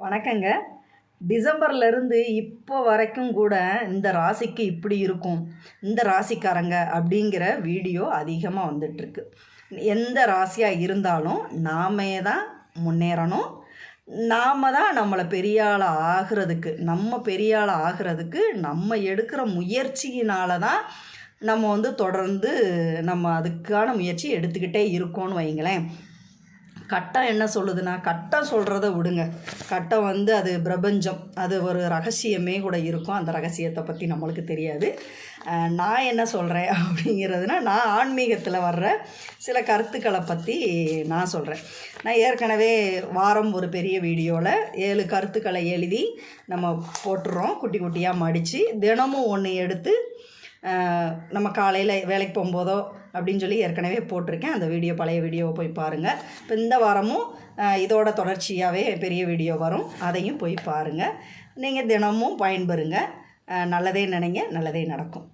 வணக்கங்க. டிசம்பர்லேருந்து இப்போ வரைக்கும் கூட இந்த ராசிக்கு இப்படி இருக்கும், இந்த ராசிக்காரங்க அப்படிங்கிற வீடியோ அதிகமாக வந்துட்டுருக்கு. எந்த ராசியாக இருந்தாலும் நாமே தான் முன்னேறணும். நாம் தான் நம்மளை பெரிய ஆள் ஆகிறதுக்கு, நம்ம எடுக்கிற முயற்சியினால தான் நம்ம தொடர்ந்து நம்ம அதுக்கான முயற்சி எடுத்துக்கிட்டே இருக்கோன்னு வைங்களேன். கட்டம் என்ன சொல்லுதுன்னா, கட்டம் சொல்கிறத விடுங்க. கட்டம் அது பிரபஞ்சம், அது ஒரு ரகசியமே கூட இருக்கும். அந்த ரகசியத்தை பற்றி நம்மளுக்கு தெரியாது. நான் என்ன சொல்கிறேன் அப்படிங்கிறதுனா, நான் ஆன்மீகத்தில் வர்ற சில கருத்துக்களை பற்றி நான் சொல்கிறேன். நான் ஏற்கனவே வாரம் ஒரு பெரிய வீடியோவில் 7 கருத்துக்களை எழுதி நம்ம போட்டுடுறோம், குட்டி குட்டியாக மடித்து. தினமும் ஒன்று எடுத்து நம்ம காலையில் வேலைக்கு போகும்போதோ அப்படின்னு சொல்லி ஏற்கனவே போட்டிருக்கேன். அந்த வீடியோ, பழைய வீடியோவை போய் பாருங்கள். இப்போ இந்த வாரமும் இதோட தொடர்ச்சியாகவே பெரிய வீடியோ வரும், அதையும் போய் பாருங்கள். நீங்கள் தினமும் பயன்பெறுங்க. நல்லதே நினைங்க, நல்லதே நடக்கும்.